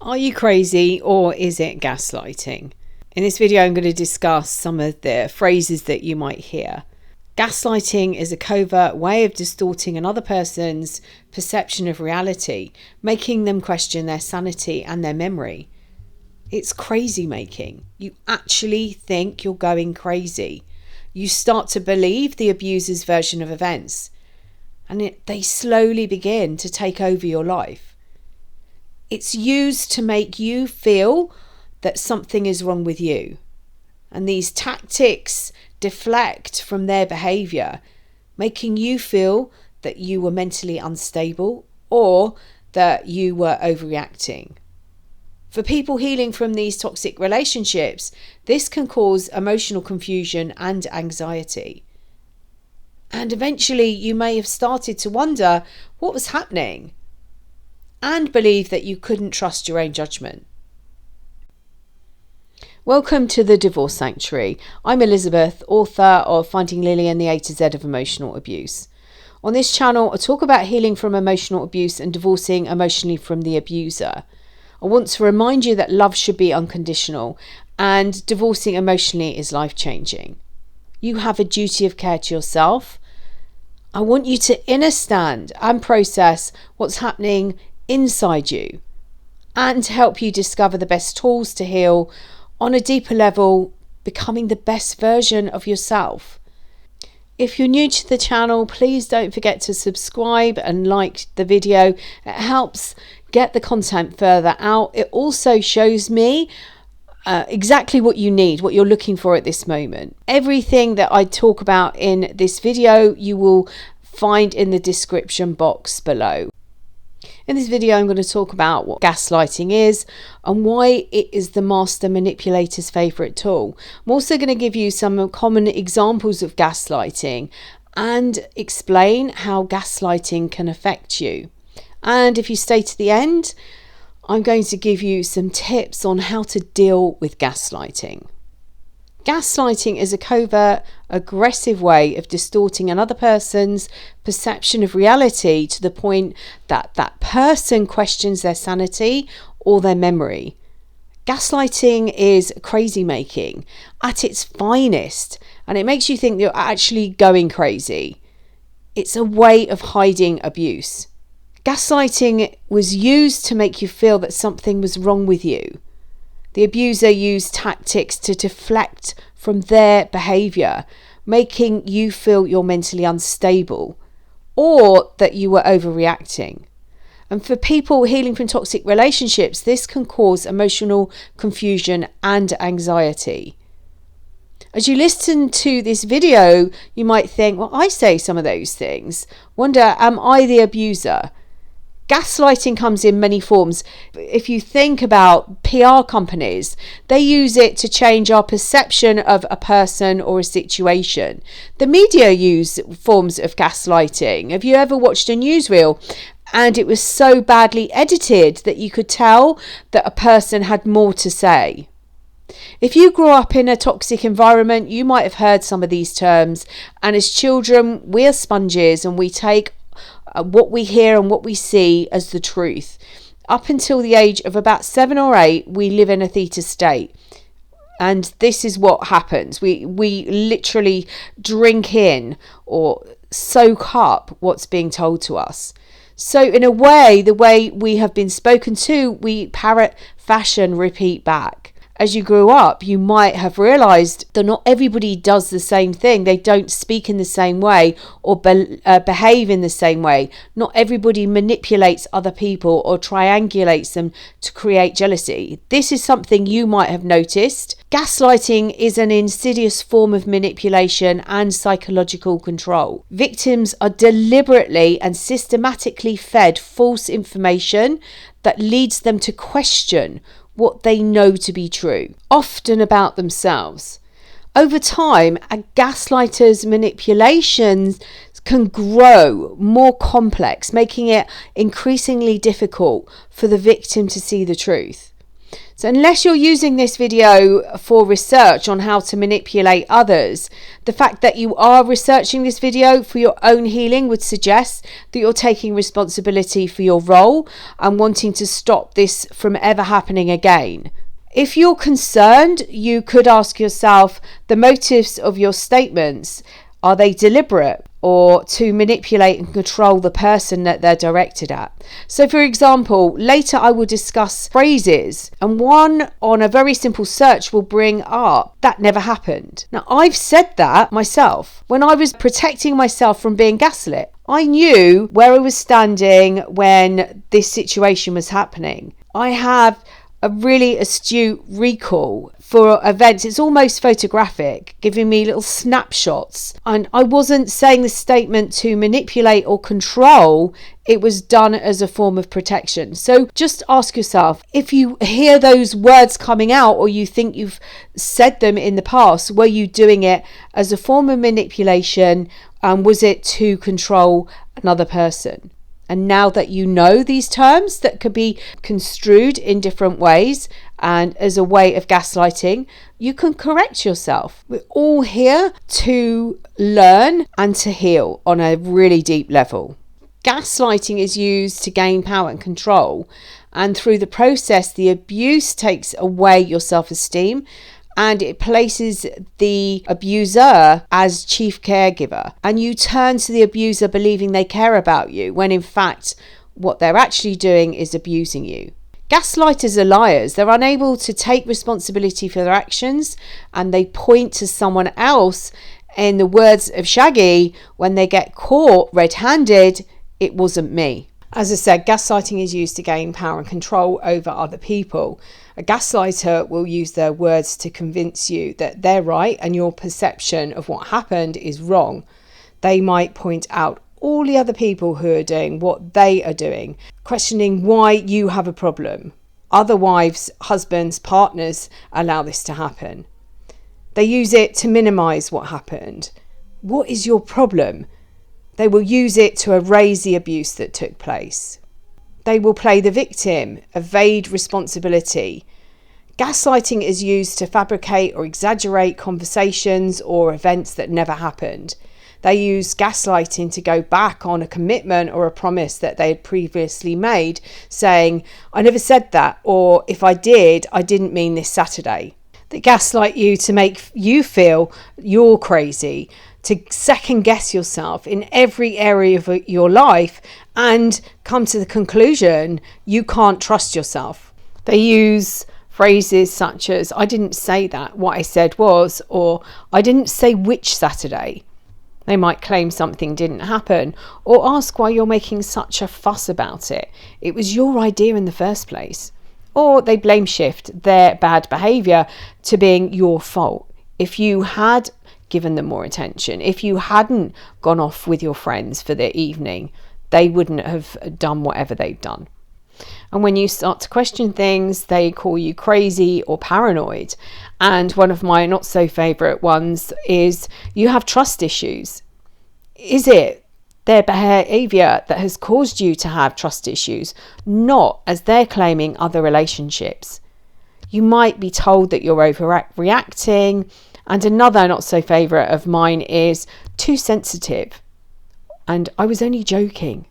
Are you crazy, or is it gaslighting? In this video, I'm going to discuss some of the phrases that you might hear. Gaslighting is a covert way of distorting another person's perception of reality, making them question their sanity and their memory. It's crazy making. You actually think you're going crazy. You start to believe the abuser's version of events, and they slowly begin to take over your life. It's used to make you feel that something is wrong with you. And these tactics deflect from their behaviour, making you feel that you were mentally unstable or that you were overreacting. For people healing from these toxic relationships, this can cause emotional confusion and anxiety. And eventually you may have started to wonder what was happening and believe that you couldn't trust your own judgment. Welcome to the Divorce Sanctuary. I'm Elizabeth, author of Finding Lily and the A to Z of Emotional Abuse. On this channel, I talk about healing from emotional abuse and divorcing emotionally from the abuser. I want to remind you that love should be unconditional and divorcing emotionally is life-changing. You have a duty of care to yourself. I want you to understand and process what's happening inside you and to help you discover the best tools to heal on a deeper level, becoming the best version of yourself. If you're new to the channel, please don't forget to subscribe and like the video. It helps get the content further out. It also shows me exactly what you need, what you're looking for at this moment. Everything that I talk about in this video, you will find in the description box below. In this video, I'm going to talk about what gaslighting is and why it is the master manipulator's favourite tool. I'm also going to give you some common examples of gaslighting and explain how gaslighting can affect you. And if you stay to the end, I'm going to give you some tips on how to deal with gaslighting. Gaslighting is a covert, aggressive way of distorting another person's perception of reality to the point that that person questions their sanity or their memory. Gaslighting is crazy making at its finest, and it makes you think you're actually going crazy. It's a way of hiding abuse. Gaslighting was used to make you feel that something was wrong with you. The abuser used tactics to deflect from their behaviour, making you feel you're mentally unstable or that you were overreacting. And for people healing from toxic relationships, this can cause emotional confusion and anxiety. As you listen to this video, you might think, well, I say some of those things. Wonder, am I the abuser? Gaslighting comes in many forms. If you think about PR companies, they use it to change our perception of a person or a situation. The media use forms of gaslighting. Have you ever watched a newsreel and it was so badly edited that you could tell that a person had more to say? If you grew up in a toxic environment, you might have heard some of these terms. And as children, we're sponges and we take what we hear and what we see as the truth. Up until the age of about 7 or 8, we live in a theta state. And this is what happens. We literally drink in or soak up what's being told to us. So in a way, the way we have been spoken to, we parrot, fashion, repeat back. As you grew up, you might have realised that not everybody does the same thing. They don't speak in the same way or behave in the same way. Not everybody manipulates other people or triangulates them to create jealousy. This is something you might have noticed. Gaslighting is an insidious form of manipulation and psychological control. Victims are deliberately and systematically fed false information that leads them to question what they know to be true, often about themselves. Over time, a gaslighter's manipulations can grow more complex, making it increasingly difficult for the victim to see the truth. So unless you're using this video for research on how to manipulate others, the fact that you are researching this video for your own healing would suggest that you're taking responsibility for your role and wanting to stop this from ever happening again. If you're concerned, you could ask yourself the motives of your statements. Are they deliberate or to manipulate and control the person that they're directed at? So for example, later I will discuss phrases, and one on a very simple search will bring up "that never happened." Now, I've said that myself when I was protecting myself from being gaslit. I knew where I was standing when this situation was happening. I have a really astute recall for events. It's almost photographic, giving me little snapshots. And I wasn't saying the statement to manipulate or control. It was done as a form of protection. So just ask yourself, if you hear those words coming out or you think you've said them in the past, were you doing it as a form of manipulation? Was it to control another person? And now that you know these terms that could be construed in different ways and as a way of gaslighting, you can correct yourself. We're all here to learn and to heal on a really deep level. Gaslighting is used to gain power and control, and through the process, the abuse takes away your self-esteem and it places the abuser as chief caregiver, and you turn to the abuser believing they care about you, when in fact what they're actually doing is abusing you. Gaslighters are liars. They're unable to take responsibility for their actions, and they point to someone else. In the words of Shaggy, when they get caught red-handed, "It wasn't me." As I said, gaslighting is used to gain power and control over other people. A gaslighter will use their words to convince you that they're right and your perception of what happened is wrong. They might point out all the other people who are doing what they are doing, questioning why you have a problem. Other wives, husbands, partners allow this to happen. They use it to minimize what happened. What is your problem? They will use it to erase the abuse that took place. They will play the victim, evade responsibility. Gaslighting is used to fabricate or exaggerate conversations or events that never happened. They use gaslighting to go back on a commitment or a promise that they had previously made, saying, "I never said that," or "if I did, I didn't mean this Saturday." They gaslight you to make you feel you're crazy, to second guess yourself in every area of your life and come to the conclusion you can't trust yourself. They use phrases such as, "I didn't say that, what I said was," or "I didn't say which Saturday." They might claim something didn't happen or ask why you're making such a fuss about it. It was your idea in the first place. Or they blame shift their bad behaviour to being your fault. If you had given them more attention, if you hadn't gone off with your friends for the evening, they wouldn't have done whatever they've done. And when you start to question things, they call you crazy or paranoid. And one of my not so favourite ones is, you have trust issues. Is it their behaviour that has caused you to have trust issues, not, as they're claiming, other relationships? You might be told that you're overreacting. And another not so favourite of mine is too sensitive. And I was only joking.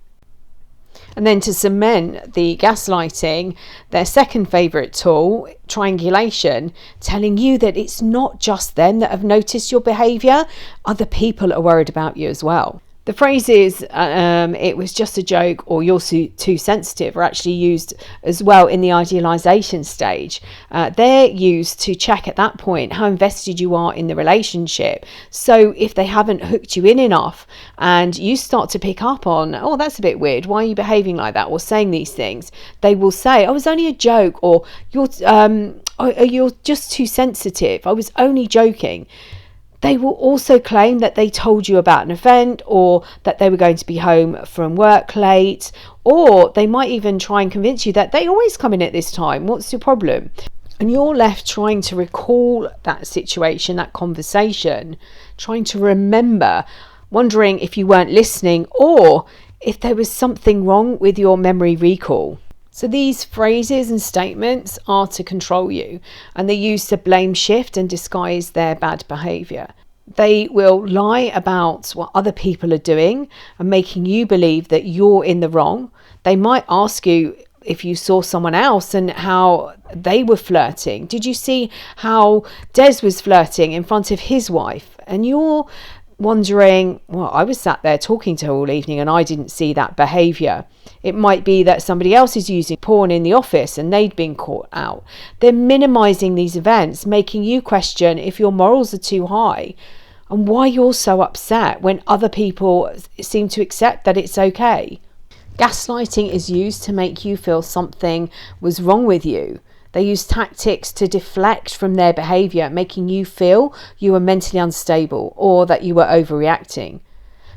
And then to cement the gaslighting, their second favourite tool, triangulation, telling you that it's not just them that have noticed your behaviour, other people are worried about you as well. The phrases, "it was just a joke," or "you're too sensitive," are actually used as well in the idealization stage. They're used to check at that point how invested you are in the relationship. So if they haven't hooked you in enough and you start to pick up on, "Oh, that's a bit weird, why are you behaving like that?" or saying these things, they will say, "Oh, it was only a joke," or you're just too sensitive, "I was only joking." They will also claim that they told you about an event, or that they were going to be home from work late, or they might even try and convince you that they always come in at this time. What's your problem? And you're left trying to recall that situation, that conversation, trying to remember, wondering if you weren't listening or if there was something wrong with your memory recall. So these phrases and statements are to control you, and they're used to blame shift and disguise their bad behaviour. They will lie about what other people are doing and making you believe that you're in the wrong. They might ask you if you saw someone else and how they were flirting. Did you see how Des was flirting in front of his wife? And you're wondering, well, I was sat there talking to her all evening and I didn't see that behaviour. It might be that somebody else is using porn in the office and they'd been caught out. They're minimising these events, making you question if your morals are too high and why you're so upset when other people seem to accept that it's okay. Gaslighting is used to make you feel something was wrong with you. They use tactics to deflect from their behaviour, making you feel you were mentally unstable or that you were overreacting.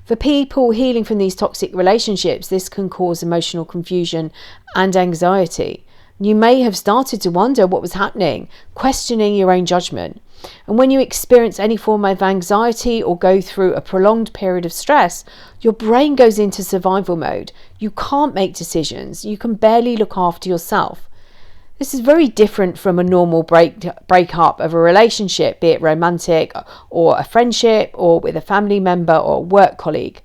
For people healing from these toxic relationships, this can cause emotional confusion and anxiety. You may have started to wonder what was happening, questioning your own judgment. And when you experience any form of anxiety or go through a prolonged period of stress, your brain goes into survival mode. You can't make decisions. You can barely look after yourself. This is very different from a normal breakup of a relationship, be it romantic or a friendship or with a family member or a work colleague.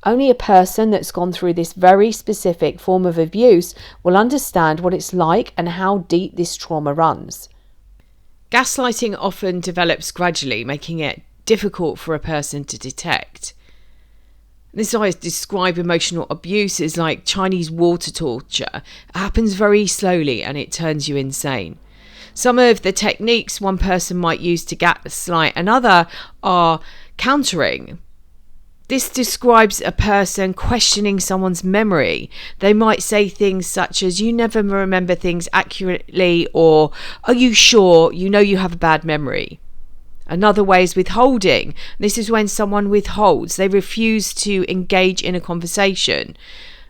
Only a person that's gone through this very specific form of abuse will understand what it's like and how deep this trauma runs. Gaslighting often develops gradually, making it difficult for a person to detect. This is why I describe emotional abuse as like Chinese water torture. It happens very slowly and it turns you insane. Some of the techniques one person might use to gaslight another are countering. This describes a person questioning someone's memory. They might say things such as, "You never remember things accurately," or "Are you sure? You know you have a bad memory." Another way is withholding. This is when someone withholds. They refuse to engage in a conversation.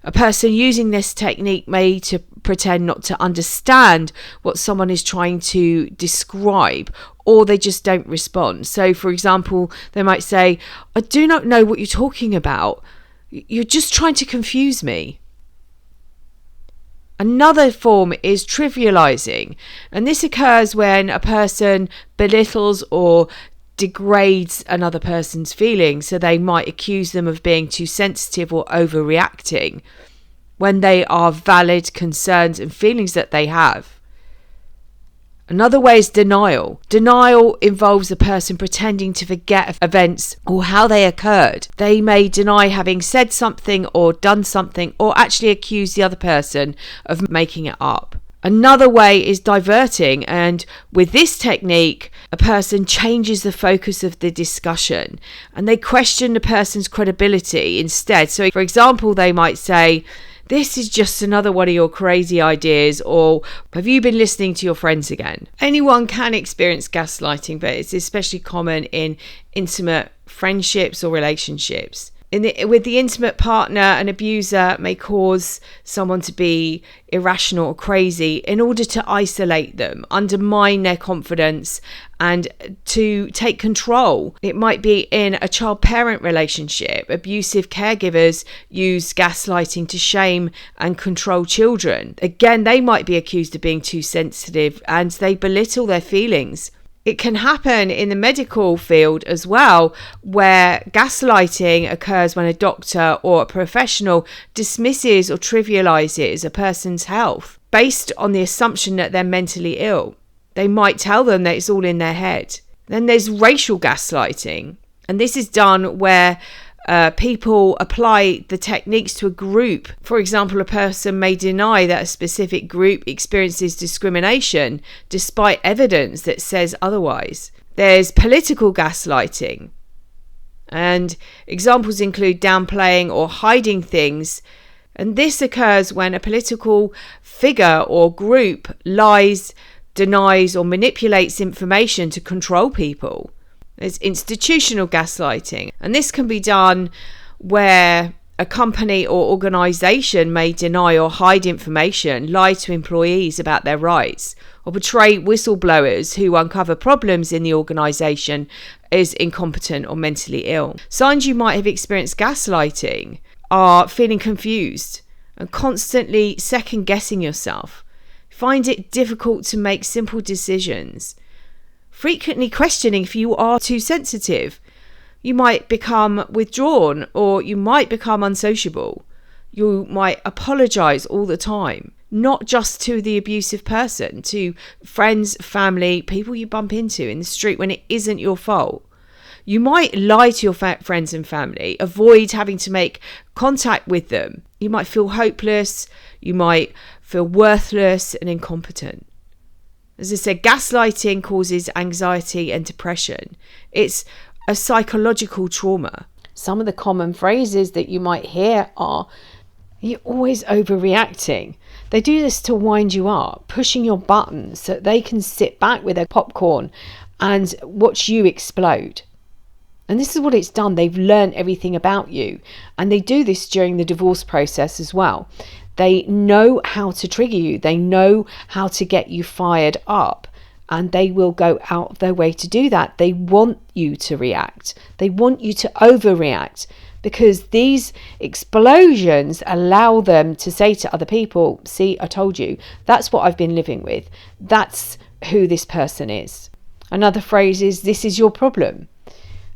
A person using this technique may to pretend not to understand what someone is trying to describe, or they just don't respond. So, for example, they might say, "I do not know what you're talking about. You're just trying to confuse me." Another form is trivializing, and this occurs when a person belittles or degrades another person's feelings. So they might accuse them of being too sensitive or overreacting when they are valid concerns and feelings that they have. Another way is denial. Denial involves a person pretending to forget events or how they occurred. They may deny having said something or done something, or actually accuse the other person of making it up. Another way is diverting, and with this technique, a person changes the focus of the discussion and they question the person's credibility instead. So, for example, they might say, "This is just another one of your crazy ideas," or "Have you been listening to your friends again?" Anyone can experience gaslighting, but it's especially common in intimate friendships or relationships. With the intimate partner, an abuser may cause someone to be irrational or crazy in order to isolate them, undermine their confidence, and to take control. It might be in a child-parent relationship. Abusive caregivers use gaslighting to shame and control children. Again, they might be accused of being too sensitive and they belittle their feelings. It can happen in the medical field as well, where gaslighting occurs when a doctor or a professional dismisses or trivializes a person's health based on the assumption that they're mentally ill. They might tell them that it's all in their head. Then there's racial gaslighting, and this is done where people apply the techniques to a group. For example, a person may deny that a specific group experiences discrimination despite evidence that says otherwise. There's political gaslighting, and examples include downplaying or hiding things. And this occurs when a political figure or group lies, denies, or manipulates information to control people. There's institutional gaslighting, and this can be done where a company or organisation may deny or hide information, lie to employees about their rights, or portray whistleblowers who uncover problems in the organisation as incompetent or mentally ill. Signs you might have experienced gaslighting are feeling confused and constantly second guessing yourself. Find it difficult to make simple decisions. Frequently questioning if you are too sensitive. You might become withdrawn, or you might become unsociable. You might apologize all the time, not just to the abusive person, to friends, family, people you bump into in the street when it isn't your fault. You might lie to your friends and family, avoid having to make contact with them. You might feel hopeless. You might feel worthless and incompetent. As I said, gaslighting causes anxiety and depression. It's a psychological trauma. Some of the common phrases that you might hear are, "You're always overreacting." They do this to wind you up, pushing your buttons so they can sit back with their popcorn and watch you explode. And this is what it's done. They've learned everything about you. And they do this during the divorce process as well. They know how to trigger you. They know how to get you fired up. And they will go out of their way to do that. They want you to react. They want you to overreact, because these explosions allow them to say to other people, "See, I told you, that's what I've been living with. That's who this person is." Another phrase is, "This is your problem."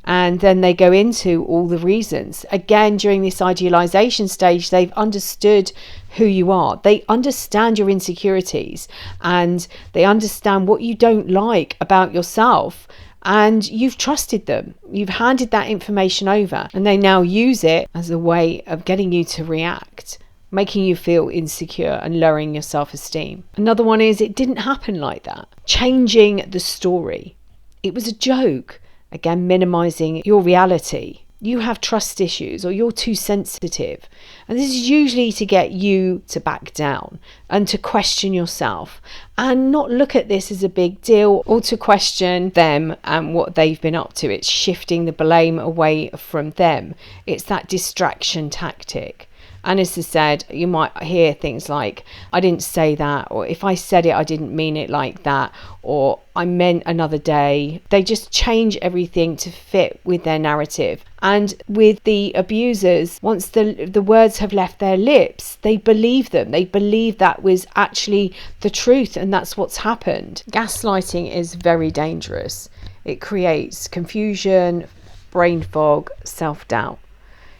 And then they go into all the reasons. Again, during this idealization stage, they've understood who you are. They understand your insecurities, and they understand what you don't like about yourself. And you've trusted them. You've handed that information over, and they now use it as a way of getting you to react, making you feel insecure and lowering your self-esteem. Another one is, "It didn't happen like that." Changing the story. It was a joke. Again, minimizing your reality. You have trust issues, or you're too sensitive. And this is usually to get you to back down and to question yourself and not look at this as a big deal, or to question them and what they've been up to. It's shifting the blame away from them. It's that distraction tactic. And as I said, you might hear things like, "I didn't say that," or "If I said it, I didn't mean it like that," or "I meant another day." They just change everything to fit with their narrative. And with the abusers, once the words have left their lips, they believe them. They believe that was actually the truth, and that's what's happened. Gaslighting is very dangerous. It creates confusion, brain fog, self-doubt.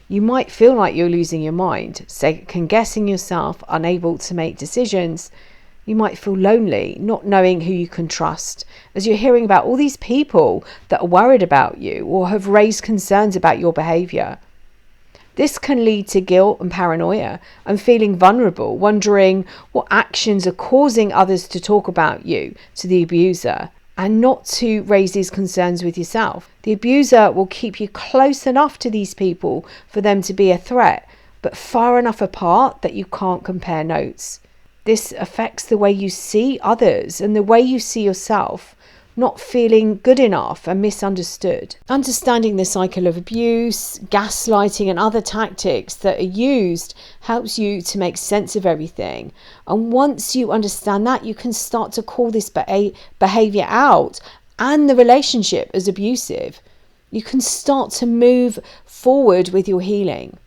You might feel like you're losing your mind, second guessing yourself, unable to make decisions. You might feel lonely, not knowing who you can trust, as you're hearing about all these people that are worried about you or have raised concerns about your behaviour. This can lead to guilt and paranoia and feeling vulnerable, wondering what actions are causing others to talk about you to the abuser, and not to raise these concerns with yourself. The abuser will keep you close enough to these people for them to be a threat, but far enough apart that you can't compare notes. This affects the way you see others and the way you see yourself, not feeling good enough and misunderstood. Understanding the cycle of abuse, gaslighting, and other tactics that are used helps you to make sense of everything. And once you understand that, you can start to call this behavior out and the relationship as abusive. You can start to move forward with your healing.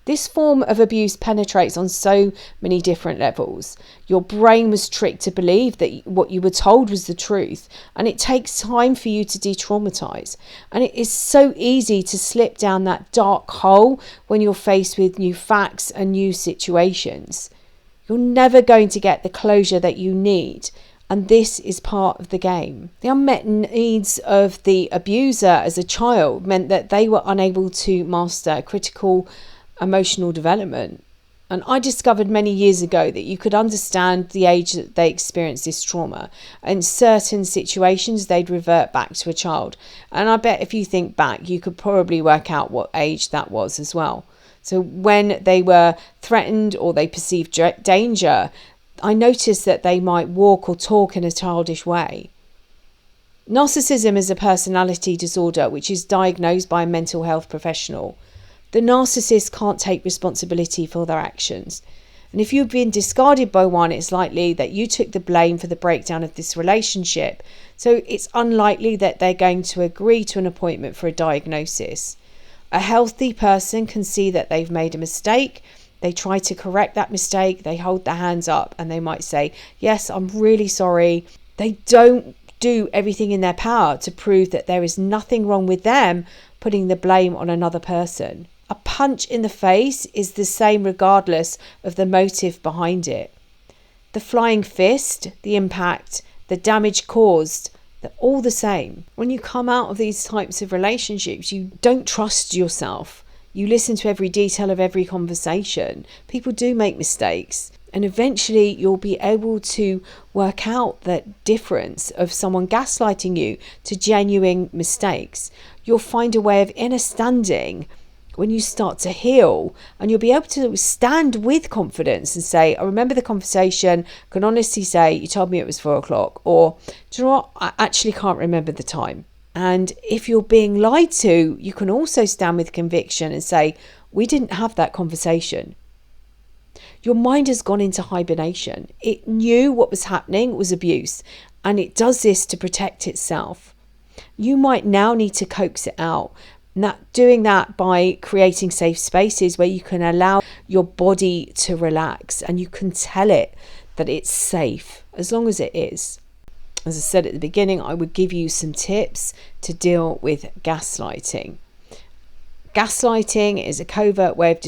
This form of abuse penetrates on so many different levels. Your brain was tricked to believe that what you were told was the truth, and it takes time for you to de-traumatize. And it is so easy to slip down that dark hole when you're faced with new facts and new situations. You're never going to get the closure that you need, and this is part of the game. The unmet needs of the abuser as a child meant that they were unable to master critical emotional development. And I discovered many years ago that you could understand the age that they experienced this trauma. In certain situations, they'd revert back to a child. And I bet if you think back, you could probably work out what age that was as well. So when they were threatened or they perceived danger, I noticed that they might walk or talk in a childish way. Narcissism is a personality disorder which is diagnosed by a mental health professional. The narcissist can't take responsibility for their actions. And if you've been discarded by one, it's likely that you took the blame for the breakdown of this relationship. So it's unlikely that they're going to agree to an appointment for a diagnosis. A healthy person can see that they've made a mistake They try to correct that mistake. They hold their hands up and they might say, yes, I'm really sorry. They don't do everything in their power to prove that there is nothing wrong with them putting the blame on another person. A punch in the face is the same regardless of the motive behind it. The flying fist, the impact, the damage caused, they're all the same. When you come out of these types of relationships, you don't trust yourself. You listen to every detail of every conversation. People do make mistakes. And eventually you'll be able to work out that difference of someone gaslighting you to genuine mistakes. You'll find a way of understanding when you start to heal, and you'll be able to stand with confidence and say, I remember the conversation, can honestly say you told me it was 4 o'clock, or do you know what, I actually can't remember the time. And if you're being lied to, you can also stand with conviction and say, we didn't have that conversation. Your mind has gone into hibernation. It knew what was happening was abuse, and it does this to protect itself. You might now need to coax it out. Doing that by creating safe spaces where you can allow your body to relax and you can tell it that it's safe, as long as it is. As I said at the beginning, I would give you some tips to deal with gaslighting. Gaslighting is a covert way of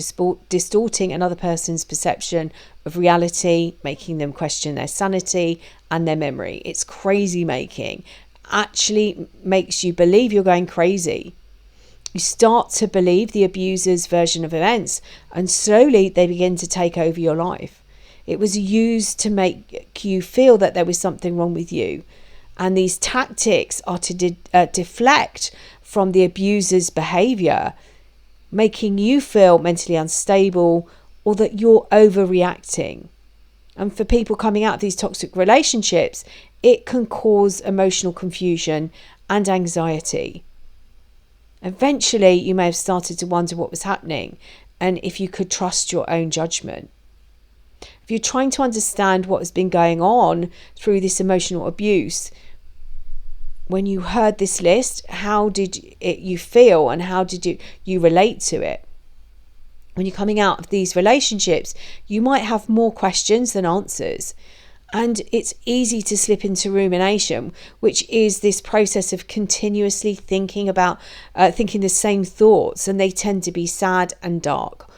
distorting another person's perception of reality, making them question their sanity and their memory. It's crazy making. Actually makes you believe you're going crazy. You start to believe the abuser's version of events, and slowly they begin to take over your life. It was used to make you feel that there was something wrong with you. And these tactics are to deflect from the abuser's behavior, making you feel mentally unstable or that you're overreacting. And for people coming out of these toxic relationships, it can cause emotional confusion and anxiety. Eventually, you may have started to wonder what was happening and if you could trust your own judgment. If you're trying to understand what has been going on through this emotional abuse, when you heard this list, how did you feel and how did you relate to it? When you're coming out of these relationships, you might have more questions than answers. And it's easy to slip into rumination, which is this process of continuously thinking the same thoughts, and they tend to be sad and dark.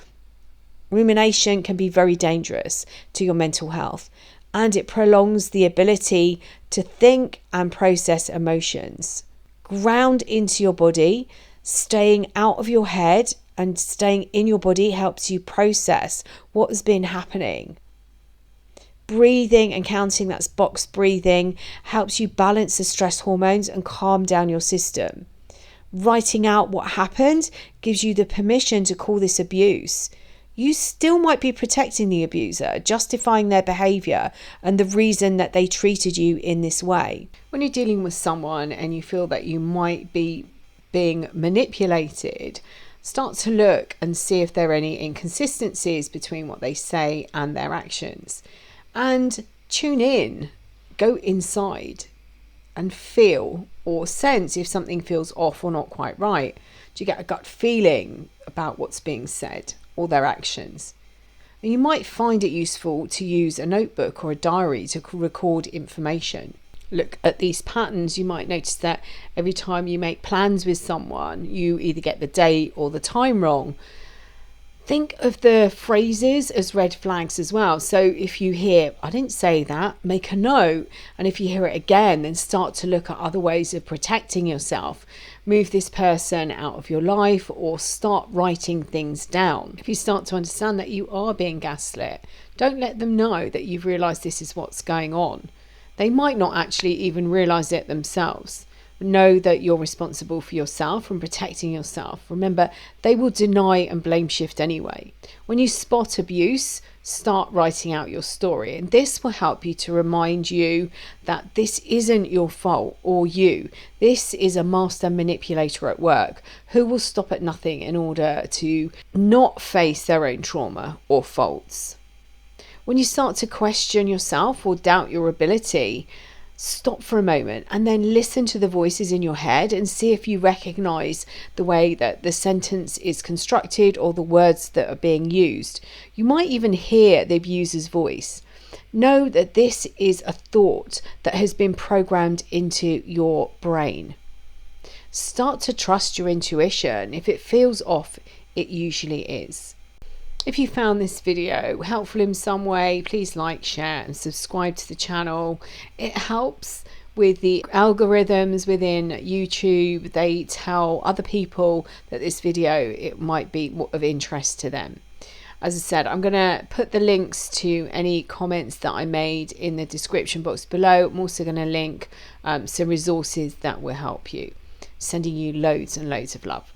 Rumination can be very dangerous to your mental health, and it prolongs the ability to think and process emotions. Ground into your body, staying out of your head and staying in your body helps you process what has been happening. Breathing and counting, that's box breathing, helps you balance the stress hormones and calm down your system. Writing out what happened gives you the permission to call this abuse. You still might be protecting the abuser, justifying their behaviour and the reason that they treated you in this way. When you're dealing with someone and you feel that you might be being manipulated, start to look and see if there are any inconsistencies between what they say and their actions. And tune in, go inside and feel or sense if something feels off or not quite right. Do you get a gut feeling about what's being said or their actions? And you might find it useful to use a notebook or a diary to record information. Look at these patterns. You might notice that every time you make plans with someone, you either get the date or the time wrong. Think of the phrases as red flags as well. So if you hear, I didn't say that, make a note. And if you hear it again, then start to look at other ways of protecting yourself. Move this person out of your life or start writing things down. If you start to understand that you are being gaslit, don't let them know that you've realised this is what's going on. They might not actually even realise it themselves. Know that you're responsible for yourself and protecting yourself. Remember, they will deny and blame shift anyway. When you spot abuse, start writing out your story. And this will help you to remind you that this isn't your fault or you. This is a master manipulator at work who will stop at nothing in order to not face their own trauma or faults. When you start to question yourself or doubt your ability, stop for a moment and then listen to the voices in your head and see if you recognize the way that the sentence is constructed or the words that are being used. You might even hear the abuser's voice. Know that this is a thought that has been programmed into your brain. Start to trust your intuition. If it feels off, it usually is. If you found this video helpful in some way, please like, share and subscribe to the channel. It helps with the algorithms within YouTube. They tell other people that this video, it might be of interest to them. As I said, I'm going to put the links to any comments that I made in the description box below. I'm also going to link some resources that will help you. Sending you loads and loads of love.